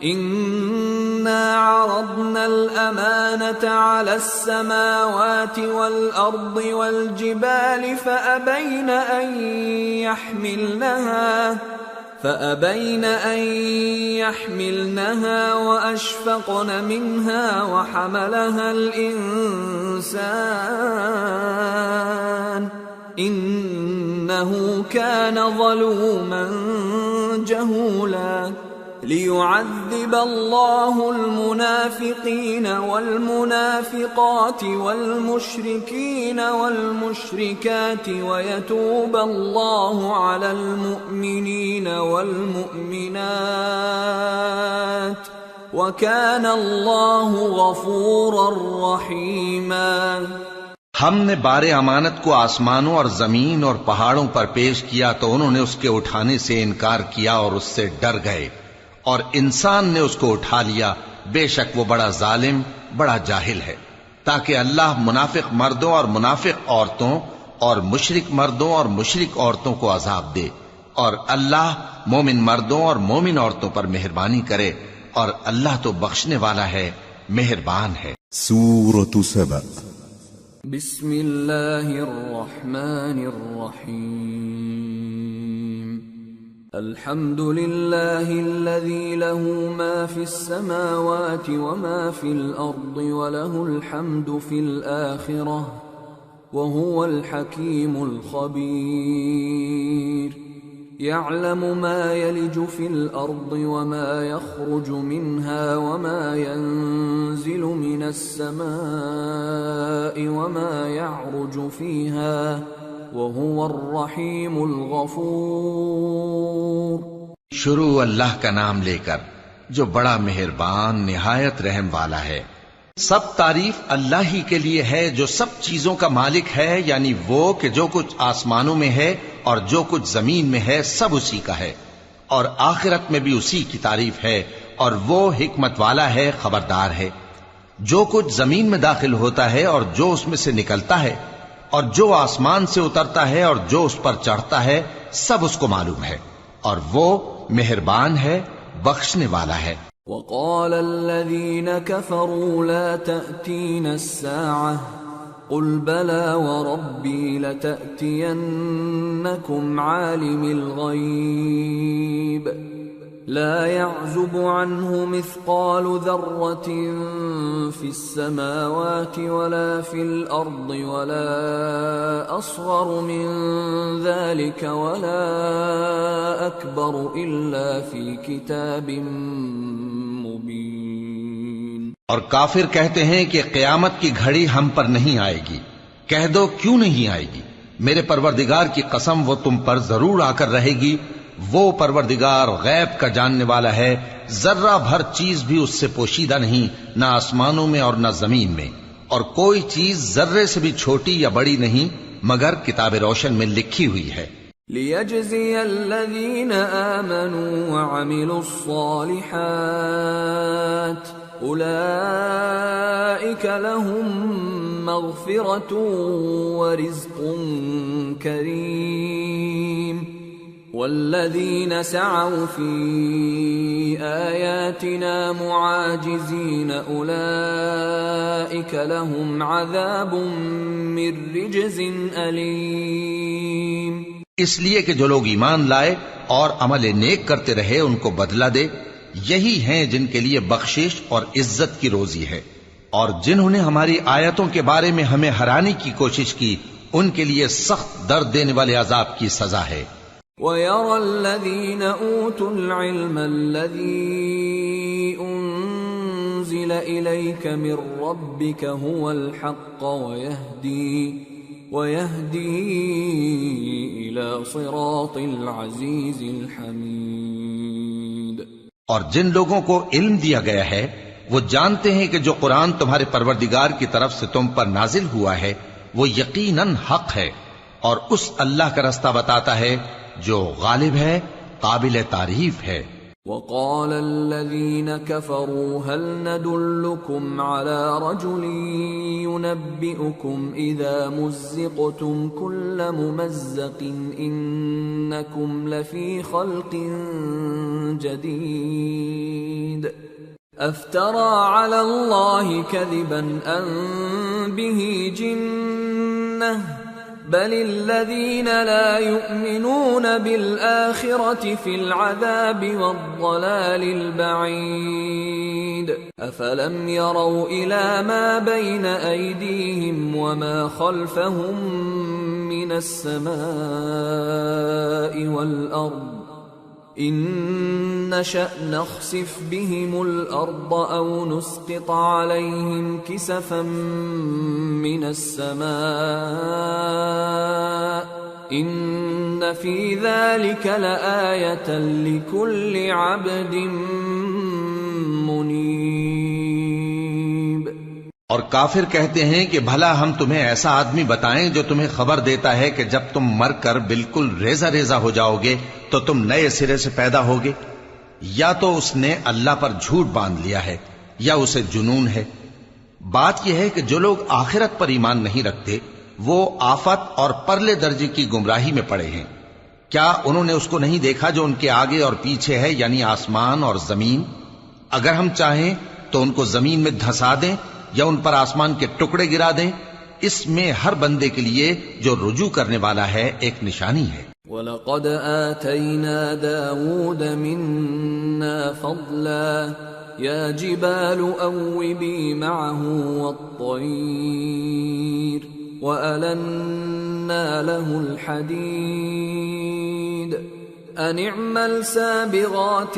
إنا عرضنا الأمانة على السماوات والأرض والجبال فأبين أن يحملنها وأشفقن منها وحملها الإنسان إنه كان ظلوما جهولا ليعذب الله المنافقين والمنافقات والمشركين والمشركات ويتوب الله على المؤمنين والمؤمنات وكان الله غفورا رحيما۔ ہم نے بار امانت کو آسمانوں اور زمین اور پہاڑوں پر پیش کیا تو انہوں نے اس کے اٹھانے سے انکار کیا اور اس سے ڈر گئے، اور انسان نے اس کو اٹھا لیا، بے شک وہ بڑا ظالم بڑا جاہل ہے، تاکہ اللہ منافق مردوں اور منافق عورتوں اور مشرک مردوں اور مشرک عورتوں کو عذاب دے، اور اللہ مومن مردوں اور مومن عورتوں پر مہربانی کرے، اور اللہ تو بخشنے والا ہے مہربان ہے۔ سورة سبأ۔ بسم اللہ الرحمن الرحیم۔ الحمد للہ الذی له ما فی السماوات وما فی الارض وله الحمد فی الآخرة وهو الحکیم الخبیر۔ يعلم ما يلج في الأرض وما يخرج منها وما ينزل من السماء وما يعرج فيها وهو الرحيم الغفور۔ شروع اللہ کا نام لے کر جو بڑا مہربان نہایت رحم والا ہے۔ سب تعریف اللہ ہی کے لیے ہے جو سب چیزوں کا مالک ہے، یعنی وہ کہ جو کچھ آسمانوں میں ہے اور جو کچھ زمین میں ہے سب اسی کا ہے، اور آخرت میں بھی اسی کی تعریف ہے، اور وہ حکمت والا ہے خبردار ہے۔ جو کچھ زمین میں داخل ہوتا ہے اور جو اس میں سے نکلتا ہے، اور جو آسمان سے اترتا ہے اور جو اس پر چڑھتا ہے، سب اس کو معلوم ہے، اور وہ مہربان ہے بخشنے والا ہے۔ وقال الذين كفروا لا تأتينا الساعة قل بلى وربي لتأتينكم عالم الغيب لا يعزب عنه مثقال ذرة في السماوات ولا في الأرض ولا أصغر من ذلك ولا أكبر إلا في كتاب مبين۔ اور کافر کہتے ہیں کہ قیامت کی گھڑی ہم پر نہیں آئے گی۔ کہہ دو کیوں نہیں آئے گی؟ میرے پروردگار کی قسم وہ تم پر ضرور آ کر رہے گی۔ وہ پروردگار غیب کا جاننے والا ہے، ذرہ بھر چیز بھی اس سے پوشیدہ نہیں، نہ آسمانوں میں اور نہ زمین میں، اور کوئی چیز ذرے سے بھی چھوٹی یا بڑی نہیں مگر کتاب روشن میں لکھی ہوئی ہے۔ لِيَجْزِيَ الَّذِينَ آمَنُوا وَعَمِلُوا الصَّالِحَاتِ أُولَئِكَ لَهُم مَّغْفِرَةٌ وَرِزْقٌ كَرِيمٌ وَالَّذِينَ سَعَوْا فِي آيَاتِنَا مُعَاجِزِينَ أُولَئِكَ لَهُمْ عَذَابٌ مِّن رِّجْزٍ أَلِيمٌ۔ اس لیے کہ جو لوگ ایمان لائے اور عمل نیک کرتے رہے ان کو بدلہ دے، یہی ہیں جن کے لیے بخشش اور عزت کی روزی ہے، اور جنہوں نے ہماری آیتوں کے بارے میں ہمیں ہرانے کی کوشش کی ان کے لیے سخت درد دینے والے عذاب کی سزا ہے۔ وَيَرَى الَّذِينَ أُوتُوا الْعِلْمَ الَّذِي أُنزِلَ إِلَيْكَ مِن رَّبِّكَ هُوَ الْحَقَّ وَيَهْدِي إِلَى صِرَاطِ الْعَزِيزِ الْحَمِيدِ۔ اور جن لوگوں کو علم دیا گیا ہے وہ جانتے ہیں کہ جو قرآن تمہارے پروردگار کی طرف سے تم پر نازل ہوا ہے وہ یقیناً حق ہے، اور اس اللہ کا رستہ بتاتا ہے جو غالب ہے، قابل تعریف ہے۔ وقال الذين كفروا هل ندلكم على رجل ينبئكم إذا مزقتم كل ممزق إنكم لفي خلق جديد۔ افترى على الله كذبا ام به جنة بل الذين لا يؤمنون بالآخرة في العذاب والضلال البعيد أفلم يروا إلى ما بين أيديهم وما خلفهم من السماء والأرض إن نشأ نخسف بهم الأرض أو نسقط عليهم كسفا من السماء إن في ذلك لآية لكل عبد منيب۔ اور کافر کہتے ہیں کہ بھلا ہم تمہیں ایسا آدمی بتائیں جو تمہیں خبر دیتا ہے کہ جب تم مر کر بالکل ریزہ ریزہ ہو جاؤ گے تو تم نئے سرے سے پیدا ہوگے؟ یا تو اس نے اللہ پر جھوٹ باندھ لیا ہے یا اسے جنون ہے۔ بات یہ ہے کہ جو لوگ آخرت پر ایمان نہیں رکھتے وہ آفت اور پرلے درجے کی گمراہی میں پڑے ہیں۔ کیا انہوں نے اس کو نہیں دیکھا جو ان کے آگے اور پیچھے ہے، یعنی آسمان اور زمین؟ اگر ہم چاہیں تو ان کو زمین میں دھسا دیں یا ان پر آسمان کے ٹکڑے گرا دیں، اس میں ہر بندے کے لیے جو رجوع کرنے والا ہے ایک نشانی ہے۔ وَلَقَدْ آتَيْنَا دَاوُودَ مِنَّا فَضْلًا يَا جِبَالُ أَوِّبِي مَعَهُ وَالطَّيْرَ وَأَلَنَّا لَهُ الْحَدِيدَ أَنِ اعْمَلْ سَابِغَاتٍ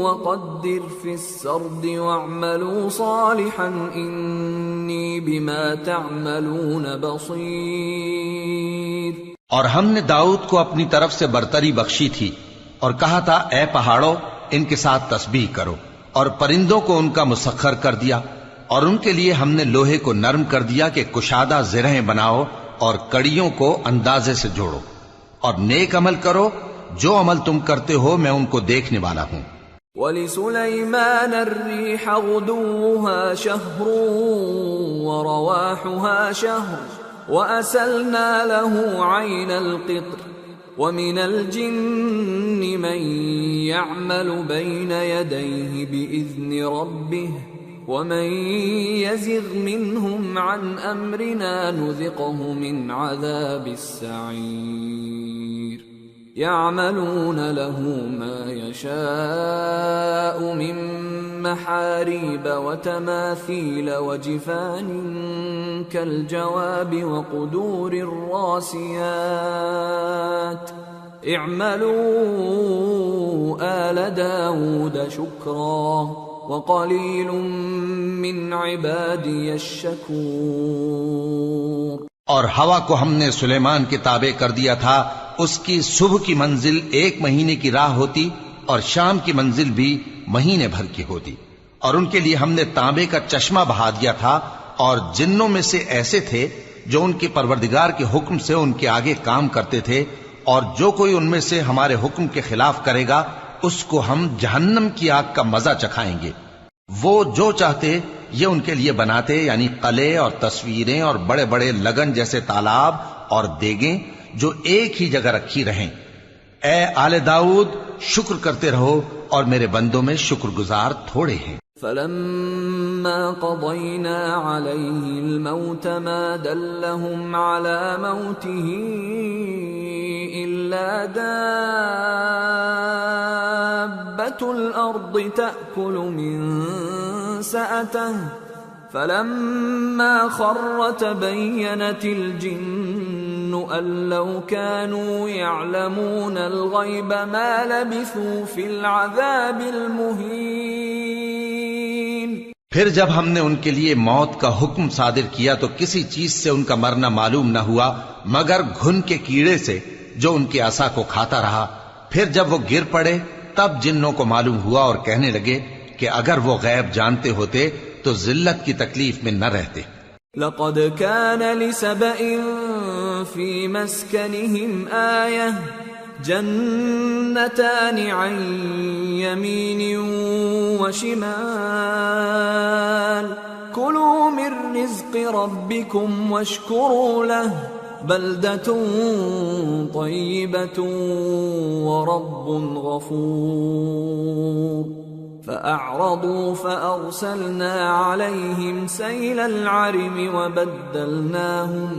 وَقَدِّرْ فِي السَّرْدِ وَاعْمَلُوا صَالِحًا إِنِّي بِمَا تَعْمَلُونَ بَصِيرٌ۔ اور ہم نے داؤد کو اپنی طرف سے برتری بخشی تھی اور کہا تھا اے پہاڑوں ان کے ساتھ تسبیح کرو، اور پرندوں کو ان کا مسخر کر دیا، اور ان کے لیے ہم نے لوہے کو نرم کر دیا کہ کشادہ زرہیں بناؤ اور کڑیوں کو اندازے سے جوڑو، اور نیک عمل کرو، جو عمل تم کرتے ہو میں ان کو دیکھنے والا ہوں۔ وَلِسُلَيْمَانَ الرِّيحَ غُدُوُّهَا شَهْرٌ وَرَوَاحُهَا شَهْرٌ وَأَسَلْنَا لَهُ عَيْنَ الْقِطْرِ وَمِنَ الْجِنِّ مَن يَعْمَلُ بَيْنَ يَدَيْهِ بِإِذْنِ رَبِّهِ وَمَن يَزِغْ مِنْهُمْ عَنْ أَمْرِنَا نُذِقْهُ مِنْ عَذَابِ السَّعِيرِ يَعْمَلُونَ لَهُ مَا يَشَاءُ مِن مَّحَارِيبَ وَتَمَاثِيلَ وَجِفَانٍ كَالْجَوَابِ وَقُدُورٍ الرَّاسِيَاتِ اعْمَلُوا آلَ دَاوُودَ شُكْرًا وَقَلِيلٌ مِّنْ عِبَادِيَ الشَّكُورُ۔ اور ہوا کو ہم نے سلیمان کے تابع کر دیا تھا، اس کی صبح کی منزل 1 مہینے کی راہ ہوتی اور شام کی منزل بھی مہینے بھر کی ہوتی، اور ان کے لیے ہم نے تانبے کا چشمہ بہا دیا تھا، اور جنوں میں سے ایسے تھے جو ان کے پروردگار کے حکم سے ان کے آگے کام کرتے تھے، اور جو کوئی ان میں سے ہمارے حکم کے خلاف کرے گا اس کو ہم جہنم کی آگ کا مزہ چکھائیں گے۔ وہ جو چاہتے یہ ان کے لیے بناتے، یعنی قلعے اور تصویریں اور بڑے بڑے لگن جیسے تالاب اور دیگیں جو ایک ہی جگہ رکھی رہیں۔ اے آل داؤد شکر کرتے رہو، اور میرے بندوں میں شکر گزار تھوڑے ہیں۔ فَلَمَّا قَضَيْنَا عَلَيْهِ الْمَوْتَ مَا دَلَّهُمْ عَلَى مَوْتِهِ إِلَّا دَابَّةُ الْأَرْضِ تَأْكُلُ مِنْ سَأَتَهُ فَلَمَّا خَرَّ تَبَيَّنَتِ الْجِنُّ أَن لَّوْ كَانُوا يَعْلَمُونَ الْغَيْبَ مَا لَبِثُوا فِي الْعَذَابِ الْمُهِينِ۔ پھر جب ہم نے ان کے لیے موت کا حکم صادر کیا تو کسی چیز سے ان کا مرنا معلوم نہ ہوا مگر گھن کے کیڑے سے جو ان کے عصا کو کھاتا رہا۔ پھر جب وہ گر پڑے تب جنوں کو معلوم ہوا اور کہنے لگے کہ اگر وہ غیب جانتے ہوتے تو ذلت کی تکلیف میں نہ رہتے۔ لقد كان لسبإ في مسكنهم آية جنتان عن يمين وشمال كلوا من رزق ربكم واشكروا له بلدة طيبة ورب غفور۔ فأعرضوا فأرسلنا عليهم سيل العرم وبدلناهم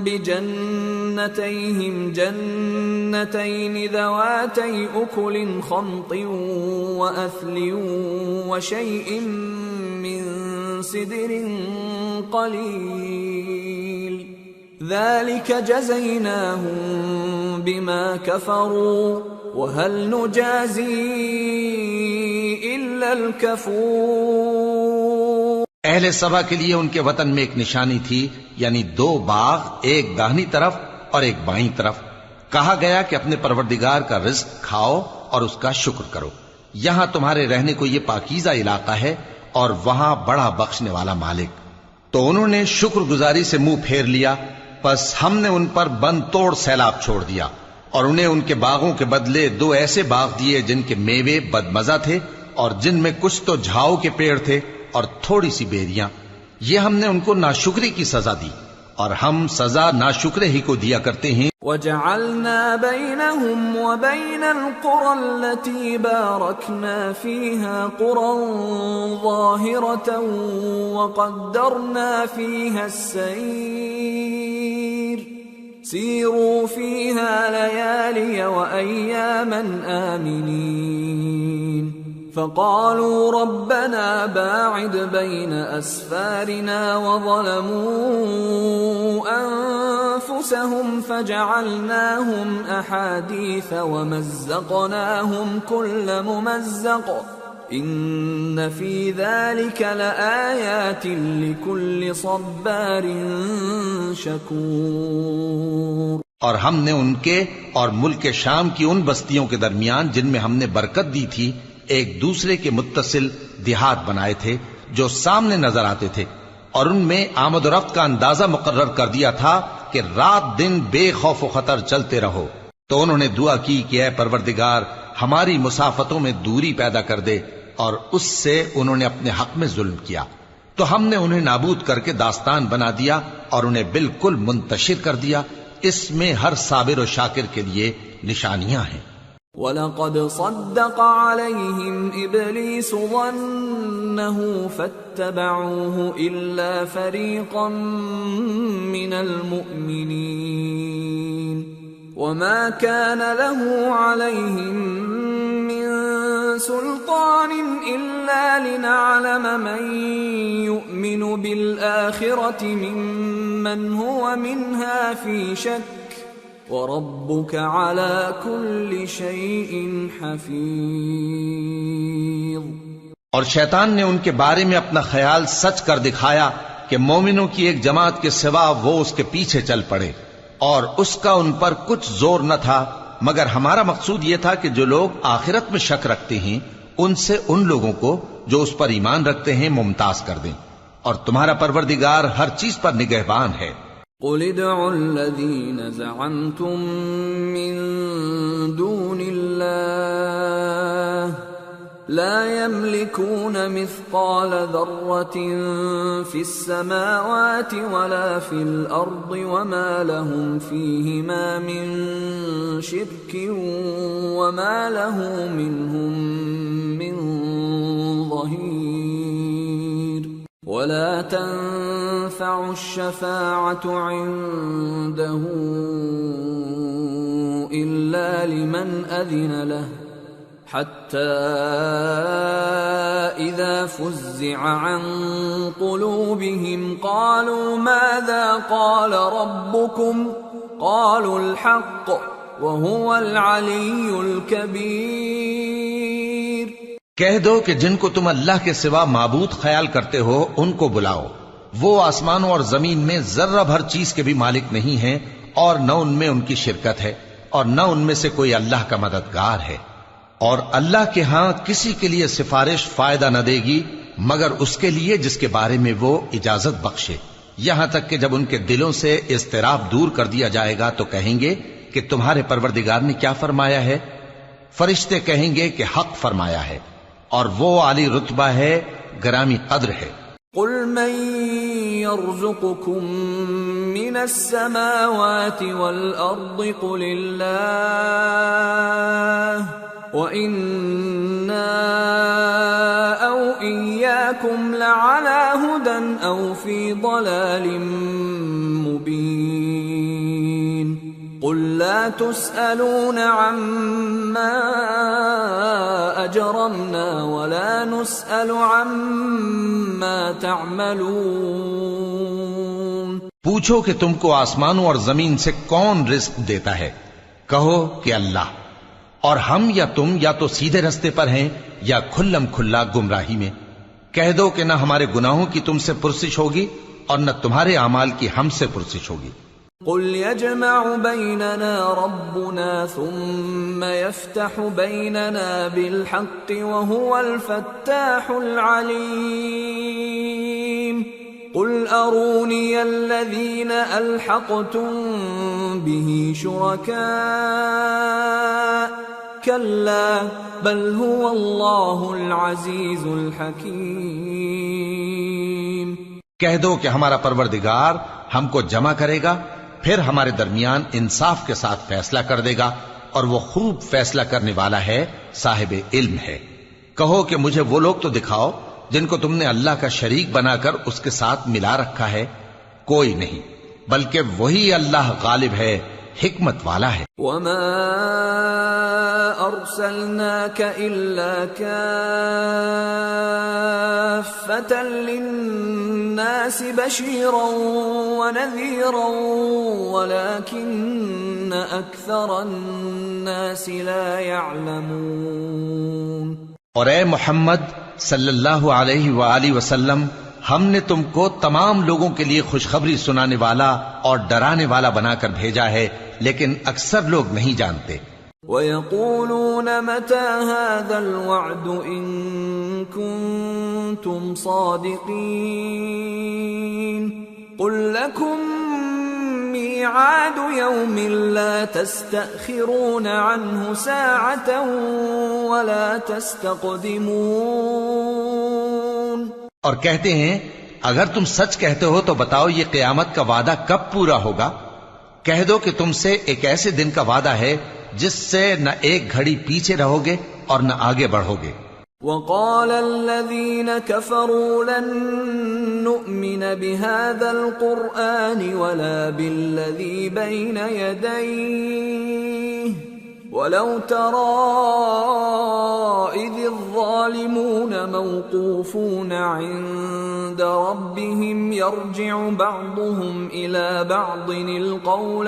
بجنتيهم جنتين ذواتي أكل خمط وأثل وشيء من سدر قليل ذلك جزيناهم بما كفروا وهل نجازي إلا الكفور۔ اہل سبا کے لیے ان کے وطن میں ایک نشانی تھی، یعنی 2 باغ، ایک داہنی طرف اور ایک بائیں طرف۔ کہا گیا کہ اپنے پروردگار کا رزق کھاؤ اور اس کا شکر کرو، یہاں تمہارے رہنے کو یہ پاکیزہ علاقہ ہے اور وہاں بڑا بخشنے والا مالک۔ تو انہوں نے شکر گزاری سے منہ پھیر لیا، پس ہم نے ان پر بند توڑ سیلاب چھوڑ دیا، اور انہیں ان کے باغوں کے بدلے 2 ایسے باغ دیے جن کے میوے بدمزہ تھے اور جن میں کچھ تو جھاؤ کے پیڑ تھے اور تھوڑی سی بیریاں۔ یہ ہم نے ان کو ناشکری کی سزا دی، اور ہم سزا ناشکرے ہی کو دیا کرتے ہیں۔ وَجَعَلْنَا بَيْنَهُمْ وَبَيْنَ الْقُرَى الَّتِي بَارَكْنَا فِيهَا قُرًى ظَاهِرَةً وَقَدَّرْنَا فِيهَا السَّيْرَ سِيرُوا فِيهَا لَيَالِيَ وَأَيَّامًا آمِنِينَ فقالوا ربنا باعد بين أسفارنا وظلموا أنفسهم فجعلناهم أحاديث ومزقناهم كل ممزق إن في ذلك لآيات لكل صبار شكور۔ اور ہم نے ان کے اور ملک شام کی ان بستیوں کے درمیان جن میں ہم نے برکت دی تھی ایک دوسرے کے متصل دیہات بنائے تھے جو سامنے نظر آتے تھے، اور ان میں آمد و رفت کا اندازہ مقرر کر دیا تھا کہ رات دن بے خوف و خطر چلتے رہو۔ تو انہوں نے دعا کی کہ اے پروردگار ہماری مسافتوں میں دوری پیدا کر دے، اور اس سے انہوں نے اپنے حق میں ظلم کیا، تو ہم نے انہیں نابود کر کے داستان بنا دیا اور انہیں بالکل منتشر کر دیا۔ اس میں ہر صابر و شاکر کے لیے نشانیاں ہیں۔ وَلَقَدْ صَدَّقَ عَلَيْهِمْ إِبْلِيسُ ظَنَّهُ فَاتَّبَعُوهُ إِلَّا فَرِيقًا مِّنَ الْمُؤْمِنِينَ وَمَا كَانَ لَهُ عَلَيْهِمْ مِّن سُلْطَانٍ إِلَّا لِنَعْلَمَ مَن يُؤْمِنُ بِالْآخِرَةِ مِمَّنْ هُوَ مِنْهَا فِي شَكٍّ وَرَبُّكَ عَلَى كُلِّ شَيْءٍ حَفِيظٌ۔ اور شیطان نے ان کے بارے میں اپنا خیال سچ کر دکھایا کہ مومنوں کی ایک جماعت کے سوا وہ اس کے پیچھے چل پڑے، اور اس کا ان پر کچھ زور نہ تھا، مگر ہمارا مقصود یہ تھا کہ جو لوگ آخرت میں شک رکھتے ہیں ان سے ان لوگوں کو جو اس پر ایمان رکھتے ہیں ممتاز کر دیں، اور تمہارا پروردگار ہر چیز پر نگہبان ہے۔ قُلِ ادْعُوا الَّذِينَ زَعَمْتُم مِّن دُونِ اللَّهِ لَا يَمْلِكُونَ مِثْقَالَ ذَرَّةٍ فِي السَّمَاوَاتِ وَلَا فِي الْأَرْضِ وَمَا لَهُمْ فِيهِمَا مِن شِرْكٍ وَمَا لَهُ مِنْهُم مِّن ظَهِيرٍ وَلَا تَنفَعُ الشَّفَاعَةُ عِندَهُ إِلَّا لِمَنْ أَذِنَ لَهُ حَتَّى إِذَا فُزِّعَ عَن قُلُوبِهِمْ قَالُوا مَاذَا قَالَ رَبُّكُمْ قَالُوا الْحَقَّ وَهُوَ الْعَلِيُّ الْكَبِيرُ۔ کہہ دو کہ جن کو تم اللہ کے سوا معبود خیال کرتے ہو ان کو بلاؤ، وہ آسمانوں اور زمین میں ذرہ بھر چیز کے بھی مالک نہیں ہیں، اور نہ ان میں ان کی شرکت ہے اور نہ ان میں سے کوئی اللہ کا مددگار ہے، اور اللہ کے ہاں کسی کے لیے سفارش فائدہ نہ دے گی مگر اس کے لیے جس کے بارے میں وہ اجازت بخشے، یہاں تک کہ جب ان کے دلوں سے اضطراب دور کر دیا جائے گا تو کہیں گے کہ تمہارے پروردگار نے کیا فرمایا ہے؟ فرشتے کہیں گے کہ حق فرمایا ہے، اور وہ عالی رتبہ ہے، گرامی قدر ہے۔ قُلْ مَن يَرْزُقُكُم مِّنَ السَّمَاوَاتِ وَالْأَرْضِ قُلِ اللَّهُ وَإِنَّا أَوْ إِيَّاكُمْ لَعَلَى هُدًى أَوْ فِي ضَلَالٍ مُبِينٍ قُل لَّا تُسْأَلُونَ عَمَّا أَجْرَمْنَا وَلَا نُسْأَلُ عَمَّا تَعْمَلُونَ پوچھو کہ تم کو آسمانوں اور زمین سے کون رزق دیتا ہے؟ کہو کہ اللہ، اور ہم یا تم یا تو سیدھے رستے پر ہیں یا کھلم کھلا گمراہی میں۔ کہہ دو کہ نہ ہمارے گناہوں کی تم سے پرسش ہوگی اور نہ تمہارے اعمال کی ہم سے پرسش ہوگی۔ قل يجمع بيننا ربنا ثم يفتح بيننا بالحق وهو الفتاح العليم قل أروني الذين ألحقتم به شركاء كلا بل هو الله العزيز الحكيم۔ کہہ دو کہ ہمارا پروردگار ہم کو جمع کرے گا، پھر ہمارے درمیان انصاف کے ساتھ فیصلہ کر دے گا، اور وہ خوب فیصلہ کرنے والا ہے، صاحب علم ہے۔ کہو کہ مجھے وہ لوگ تو دکھاؤ جن کو تم نے اللہ کا شریک بنا کر اس کے ساتھ ملا رکھا ہے۔ کوئی نہیں، بلکہ وہی اللہ غالب ہے، حکمت والا ہے۔ وما أرسلناك إلا كافة للناس بشيرا ونذيرا ولكن أكثر الناس لا يعلمون۔ اور اے محمد صلی اللہ علیہ وآلہ وسلم، ہم نے تم کو تمام لوگوں کے لیے خوشخبری سنانے والا اور ڈرانے والا بنا کر بھیجا ہے، لیکن اکثر لوگ نہیں جانتے۔ وَيَقُولُونَ مَتَى هَذَا الْوَعْدُ إِن كُنتُمْ صَادِقِينَ قُل لَّكُم مِّيعَادُ يَوْمٍ لَّا تَسْتَأْخِرُونَ عَنْهُ سَاعَةً وَلَا تَسْتَقْدِمُونَ۔ اور کہتے ہیں اگر تم سچ کہتے ہو تو بتاؤ یہ قیامت کا وعدہ کب پورا ہوگا؟ کہہ دو کہ تم سے ایک ایسے دن کا وعدہ ہے جس سے نہ ایک گھڑی پیچھے رہو گے اور نہ آگے بڑھو گے۔ وقال الذين كفروا لن نؤمن بهذا القرآن ولا بالذي بين يديه ولو ترى إذ الظالمون موقوفون عند ربهم يرجع بعضهم إلى بعض القول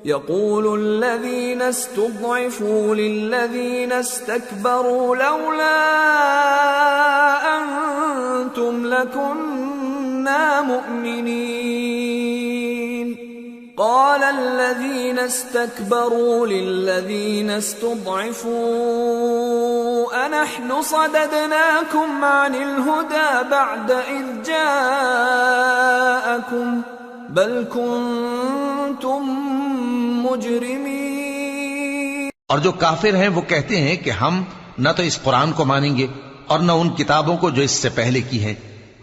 يقول الذين استضعفوا للذين استكبروا لولا أنتم لكنا مؤمنين قال الذين استكبروا للذين استضعفوا أنحن صددناكم عن الهدى بعد إذ جاءكم بل كنتم مجرمين۔ اور جو کافر ہیں وہ کہتے ہیں کہ ہم نہ تو اس قرآن کو مانیں گے اور نہ ان کتابوں کو جو اس سے پہلے کی ہیں،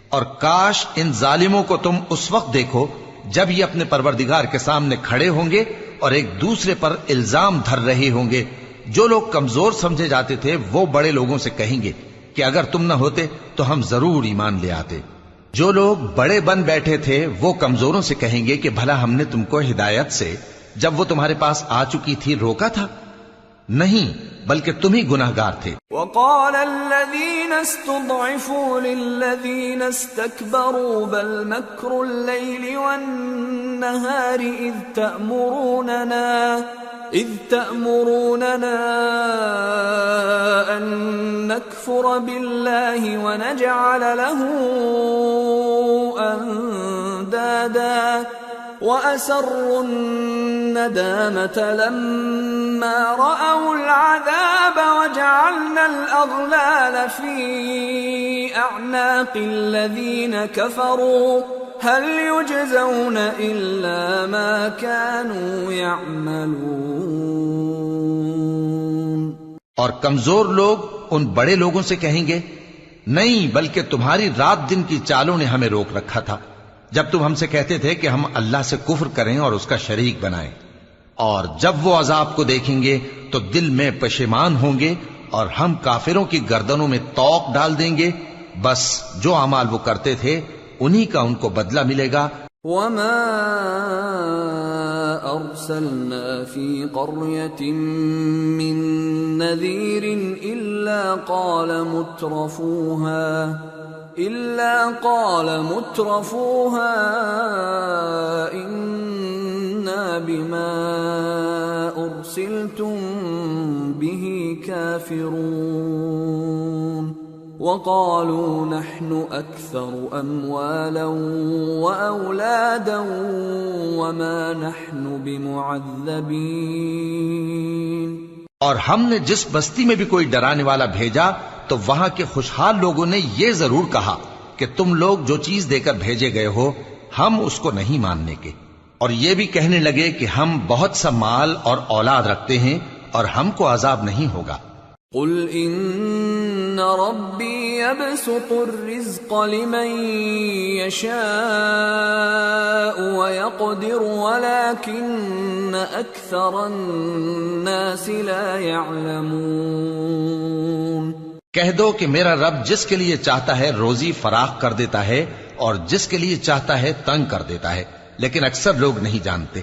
اور کاش ان ظالموں کو تم اس وقت دیکھو جب یہ اپنے پروردگار کے سامنے کھڑے ہوں گے اور ایک دوسرے پر الزام دھر رہے ہوں گے۔ جو لوگ کمزور سمجھے جاتے تھے وہ بڑے لوگوں سے کہیں گے کہ اگر تم نہ ہوتے تو ہم ضرور ایمان لے آتے۔ جو لوگ بڑے بن بیٹھے تھے وہ کمزوروں سے کہیں گے کہ بھلا ہم نے تم کو ہدایت سے جب وہ تمہارے پاس آ چکی تھی روکا تھا؟ نہیں، بلکہ تم ہی گناہگار تھے۔ وقال الذين استضعفوا للذين استكبروا بل مكر الليل والنهار إذ تأمروننا أن نكفر بالله ونجعل له أندادا وأسروا الندامة لما رأوا العذاب وجعلنا الأغلال في أعناق الذين كفروا هل يجزون إلا ما كانوا يعملون۔ اور کمزور لوگ ان بڑے لوگوں سے کہیں گے نہیں، بلکہ تمہاری رات دن کی چالوں نے ہمیں روک رکھا تھا جب تم ہم سے کہتے تھے کہ ہم اللہ سے کفر کریں اور اس کا شریک بنائیں۔ اور جب وہ عذاب کو دیکھیں گے تو دل میں پشیمان ہوں گے اور ہم کافروں کی گردنوں میں طوق ڈال دیں گے. بس جو اعمال وہ کرتے تھے انہی کا ان کو بدلہ ملے گا. وما أرسلنا في قرية من نذير إلا قال مترفوها إنا بما أرسلتم به كافرون وقالوا نحن أكثر أموالا وأولادا وما نحن بمعذبين. اور ہم نے جس بستی میں بھی کوئی ڈرانے والا بھیجا تو وہاں کے خوشحال لوگوں نے یہ ضرور کہا کہ تم لوگ جو چیز دے کر بھیجے گئے ہو ہم اس کو نہیں ماننے کے، اور یہ بھی کہنے لگے کہ ہم بہت سا مال اور اولاد رکھتے ہیں اور ہم کو عذاب نہیں ہوگا. قل ان ربی یبسط الرزق لمن یشاء ویقدر ولكن اکثر الناس لا يعلمون. کہہ دو کہ میرا رب جس کے لیے چاہتا ہے روزی فراخ کر دیتا ہے اور جس کے لیے چاہتا ہے تنگ کر دیتا ہے، لیکن اکثر لوگ نہیں جانتے.